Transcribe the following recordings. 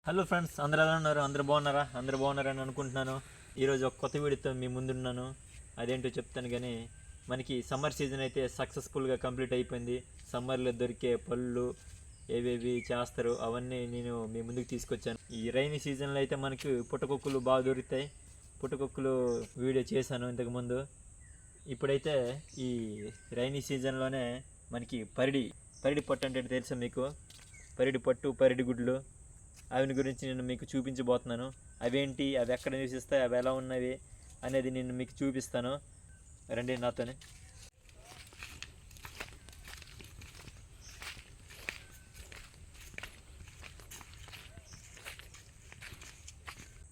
Hello friends, అందరూ ఎలా ఉన్నారు? అందరూ బాగున్నారా? అందరూ బాగున్నారని అనుకుంటున్నాను. ఈరోజు ఒక కొత్త వీడియోతో మీ ముందున్నాను. అదేంటో చెప్తాను. కానీ మనకి సమ్మర్ సీజన్ అయితే సక్సెస్ఫుల్గా కంప్లీట్ అయిపోయింది. సమ్మర్లో దొరికే పళ్ళు ఏవేవి చేస్తారు అవన్నీ నేను మీ ముందుకు తీసుకొచ్చాను. ఈ రైనీ సీజన్లో అయితే మనకి పుట్టకొక్కులు బాగా దొరుకుతాయి. పుట్టకొక్కులు వీడియో చేశాను ఇంతకుముందు. ఇప్పుడైతే ఈ రైనీ సీజన్లోనే మనకి పరిడి పట్టు అంటే తెలుసా మీకు? పరిడి పట్టు, పరిడి గుడ్లు, అవి గురించి నేను మీకు చూపించబోతున్నాను. అవేంటి, అవి ఎక్కడ నివసిస్తాయి, అవి ఎలా ఉన్నవి అనేది నేను మీకు చూపిస్తాను. రండి నాతోనే.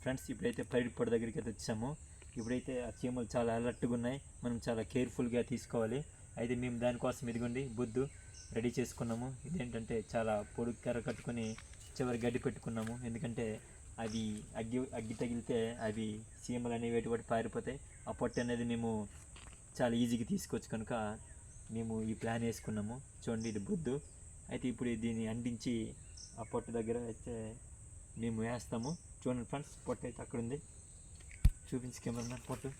ఫ్రెండ్స్, ఇప్పుడైతే పరిడి పొడి దగ్గరికి అయితే వచ్చాము. ఇప్పుడైతే ఆ చీమలు చాలా అలర్ట్గా ఉన్నాయి. మనం చాలా కేర్ఫుల్గా తీసుకోవాలి. అయితే మేము దానికోసం ఇదిగోండి బుద్దు రెడీ చేసుకున్నాము. ఇదేంటంటే చాలా పొడుగు కర్ర కట్టుకొని చివరి గడ్డి పెట్టుకున్నాము. ఎందుకంటే అవి అగ్గి తగిలితే అవి చీమలు అనేవి వేటి పారిపోతాయి. ఆ పొట్టు అనేది మేము చాలా ఈజీగా తీసుకోవచ్చు కనుక మేము ఈ ప్లాన్ వేసుకున్నాము. చూడండి, ఇది బుద్దు. అయితే ఇప్పుడు దీన్ని అంటించి ఆ పొట్టు దగ్గర అయితే మేము వేస్తాము. చూడండి ఫ్రెండ్స్, పొట్టు అయితే అక్కడ ఉంది. చూపించి కెమెరా పొట్టు.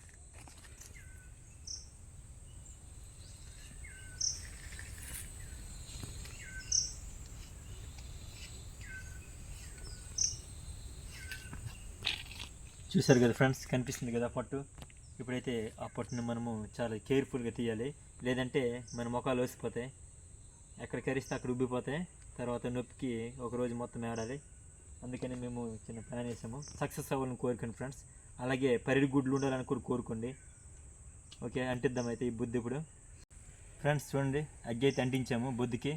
చూసారు కదా ఫ్రెండ్స్, కనిపిస్తుంది కదా పట్టు. ఇప్పుడైతే ఆ పట్టును మనము చాలా కేర్ఫుల్గా తీయాలి, లేదంటే మన ముఖాలు వేసిపోతాయి. ఎక్కడ కరిస్తే అక్కడ ఉబ్బిపోతాయి. తర్వాత నొప్పికి ఒకరోజు మొత్తం ఆడాలి. అందుకని మేము చిన్న ప్లాన్ వేసాము. సక్సెస్ అవ్వాలని కోరుకోండి ఫ్రెండ్స్. అలాగే పరిడి గుడ్లు ఉండాలని కూడా కోరుకోండి. ఓకే, అంటిద్దాం అయితే ఈ బుద్ధి. ఇప్పుడు ఫ్రెండ్స్ చూడండి, అగ్గి అయితే అంటించాము బుద్ధికి.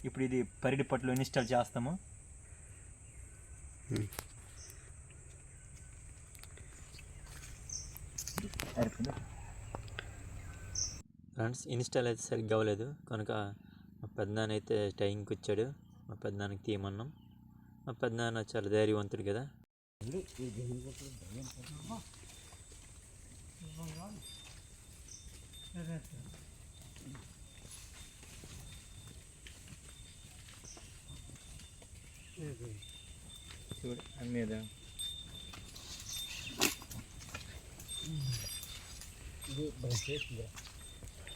ఇప్పుడు ఇది పరిడి పట్టులో ఇన్స్టాల్ చేస్తాము. ఫ్రెండ్స్, ఇన్స్టాల్ అయితే సరిగ్గా అవ్వలేదు కనుక మా పెద్దనాన్న అయితే టైంకి వచ్చాడు. మా పెద్దనాన్నకి తీయమన్నాం. మా పెద్దనాన్న చాలా ధైర్యవంతుడు కదా. చూడు అమ్మేదా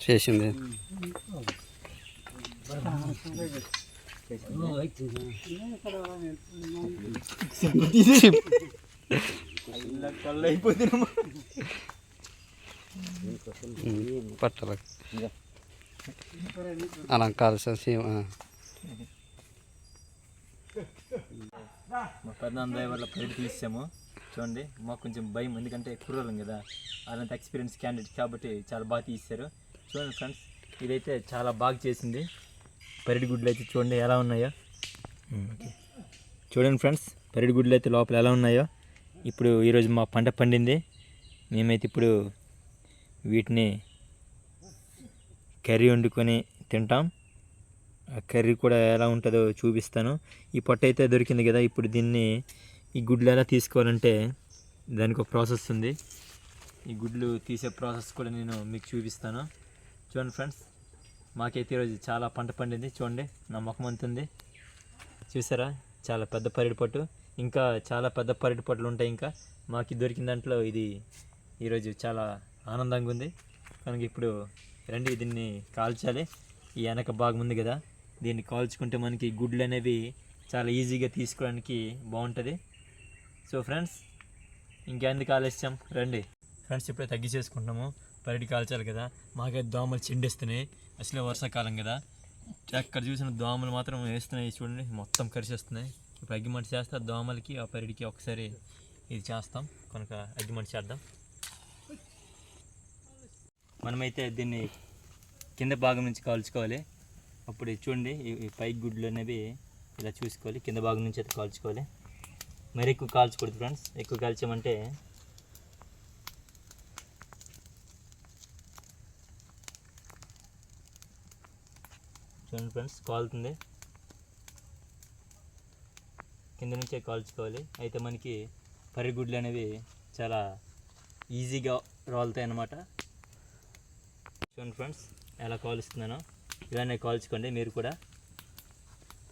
చేసింది. పట్టల అలంకార మా పెద్దనాన్న దయ వల్ల ప్లేట్ తీసాము. చూడండి, మాకు కొంచెం భయం, ఎందుకంటే కుర్రోళ్ళం కదా, అలాంటి ఎక్స్పీరియన్స్ క్యాండిడేట్ కాబట్టి చాలా బాగా తీశారు. చూడండి ఫ్రెండ్స్, ఇదైతే చాలా బాగా చేసింది. పరిడి గుడ్లు అయితే చూడండి ఎలా ఉన్నాయో. చూడండి ఫ్రెండ్స్, పరిడి గుడ్లు అయితే లోపల ఎలా ఉన్నాయో. ఇప్పుడు ఈరోజు మా పంట పండింది. మేమైతే ఇప్పుడు వీటిని కర్రీ వండుకొని తింటాం. ఆ కర్రీ కూడా ఎలా ఉంటుందో చూపిస్తాను. ఈ పొట్ట అయితే దొరికింది కదా, ఇప్పుడు దీన్ని ఈ గుడ్లు ఎలా తీసుకోవాలంటే దానికి ఒక ప్రాసెస్ ఉంది. ఈ గుడ్లు తీసే ప్రాసెస్ కూడా నేను మీకు చూపిస్తాను. చూడండి ఫ్రెండ్స్, మాకైతే ఈరోజు చాలా పంట పండింది. చూడండి, నా ముఖం అంతుంది చూసారా? చాలా పెద్ద పరిడి పట్టు, ఇంకా చాలా పెద్ద పరిడి పట్టులు ఉంటాయి. ఇంకా మాకు దొరికిన దాంట్లో ఇది ఈరోజు చాలా ఆనందంగా ఉంది కనుక ఇప్పుడు రండి దీన్ని కాల్చాలి. ఈ వెనక భాగం ఉంది కదా, దీన్ని కాల్చుకుంటే మనకి గుడ్లు అనేవి చాలా ఈజీగా తీసుకోవడానికి బాగుంటుంది. సో ఫ్రెండ్స్, ఇంకెందుకు ఆలస్యం, రండి. ఫ్రెండ్స్, ఇప్పుడే తగ్గి చేసుకుంటున్నాము. పరిడి కాల్చాలి కదా. మాకైతే దోమలు చెండేస్తున్నాయి. అసలే వర్షాకాలం కదా, ఎక్కడ చూసిన దోమలు మాత్రం వేస్తున్నాయి. చూడండి, మొత్తం కరిచేస్తున్నాయి. ఇప్పుడు అగ్గిమంట చేస్తే దోమలకి ఆ పరిడికి ఒకసారి ఇది చేస్తాం కనుక అగ్గిమంట చేద్దాం. మనమైతే దీన్ని కింద భాగం నుంచి కాల్చుకోవాలి. అప్పుడు చూడండి, ఈ పై గుడ్లు అనేవి ఇలా చూసుకోవాలి. కింద భాగం నుంచి అయితే కాల్చుకోవాలి. మరి ఎక్కువ కాల్చకూడదు ఫ్రెండ్స్. ఎక్కువ కాల్చామంటే చూడండి ఫ్రెండ్స్, కాలుతుంది. కింద నుంచే కాల్చుకోవాలి. అయితే మనకి పరిగుడ్లు అనేవి చాలా ఈజీగా రాలుతాయి అన్నమాట. చూడండి ఫ్రెండ్స్, ఎలా కాలుస్తున్నానో ఇలానే కాల్చుకోండి మీరు కూడా.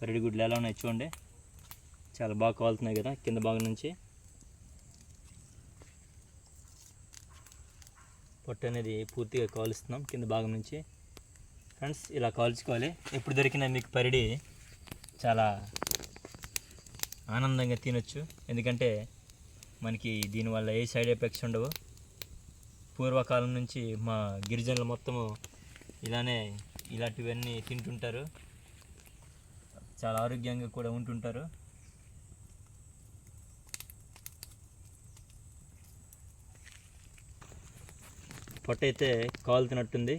పరిడి గుడ్లు ఎలా ఉన్నాయి చూడండి. చాలా బాగా కాలుతున్నాయి కదా కింద భాగం నుంచి. పొట్టు అనేది పూర్తిగా కాలుస్తున్నాం కింద భాగం నుంచి. ఫ్రెండ్స్ ఇలా కాల్చుకోవాలి. ఎప్పుడు దొరికినా మీకు పరిడి చాలా ఆనందంగా తినొచ్చు. ఎందుకంటే మనకి దీనివల్ల ఏ సైడ్ ఎఫెక్ట్స్ ఉండవు. పూర్వకాలం నుంచి మా గిరిజనులు మొత్తము ఇలాంటివన్నీ తింటుంటారు. చాలా ఆరోగ్యంగా కూడా ఉంటుంటారు. పొట్ట అయితే కాలుతున్నట్టుంది.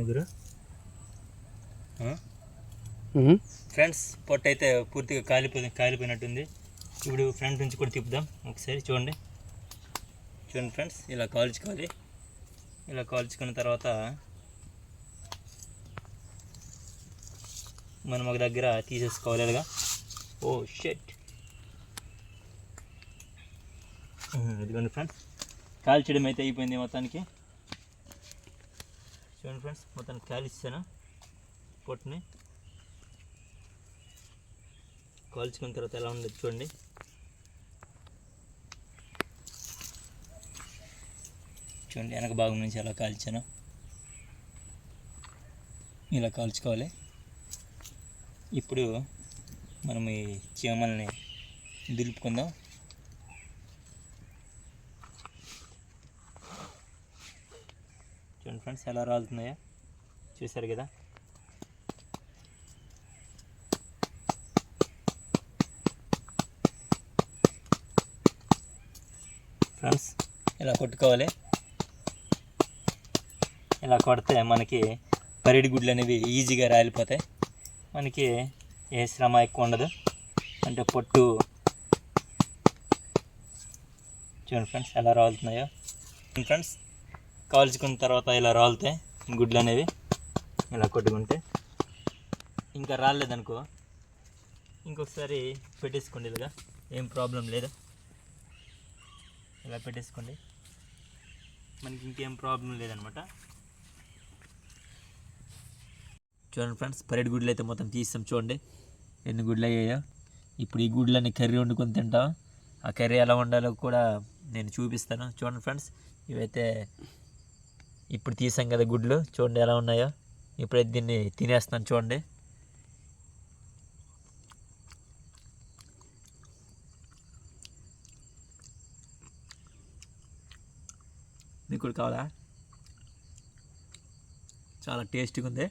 గురు ఫ్రెండ్స్ పొట్ట అయితే పూర్తిగా కాలిపోయినట్టుంది. ఇప్పుడు ఫ్రంట్ నుంచి కూడా తిప్పుదాం ఒకసారి. చూడండి ఫ్రెండ్స్, ఇలా కాల్చుకోవాలి. ఇలా కాల్చుకున్న తర్వాత మనం ఒక దగ్గర తీసేసుకోవాలి ఇలాగా. ఓ షెట్, ఇదిగోండి ఫ్రెండ్స్, కాల్చడం అయితే అయిపోయింది మొత్తానికి. చూడండి ఫ్రెండ్స్, మొత్తానికి కాల్చాను పొట్టుని. కాల్చుకున్న తర్వాత ఎలా ఉండదు చూడండి. వెనక భాగం నుంచి ఎలా కాల్చాను. ఇలా కాల్చుకోవాలి. ఇప్పుడు మనం ఈ చీమల్ని దులుపుకుందాం. చూడండి ఫ్రెండ్స్, ఎలా రాలుతున్నాయో చూసారు కదా. ఫ్రెండ్స్ ఇలా కొట్టుకోవాలి. ఇలా కొడితే మనకి పరిడి గుడ్లు అనేవి ఈజీగా రాలిపోతాయి. మనకి ఏ శ్రమ ఎక్కువ ఉండదు. అంటే పొట్టు చూడండి ఫ్రెండ్స్ ఎలా రాలుతున్నాయో. ఫ్రెండ్స్, కాల్చుకున్న తర్వాత ఇలా రాలుతాయి గుడ్లు అనేవి. ఇలా కొట్టుకుంటే ఇంకా రాలేదనుకో ఇంకొకసారి పెట్టేసుకోండి. ఇలాగా ఏం ప్రాబ్లం లేదు. ఇలా పెట్టేసుకోండి, మనకి ఇంకేం ప్రాబ్లం లేదనమాట. చూడండి ఫ్రెండ్స్, పరిడి గుడ్లు అయితే మొత్తం తీస్తాం. చూడండి ఎన్ని గుడ్లు అయ్యాయో. ఇప్పుడు ఈ గుడ్లన్నీ కర్రీ వండుకొని తింటాం. ఆ కర్రీ ఎలా వండాలో కూడా నేను చూపిస్తాను. చూడండి ఫ్రెండ్స్, ఇవైతే ఇప్పుడు తీసాం కదా గుడ్లు, చూడండి ఎలా ఉన్నాయో. ఇప్పుడైతే దీన్ని తినేస్తాను. చూడండి, మీకు కూడా కావాలా? చాలా టేస్టీగా ఉంది.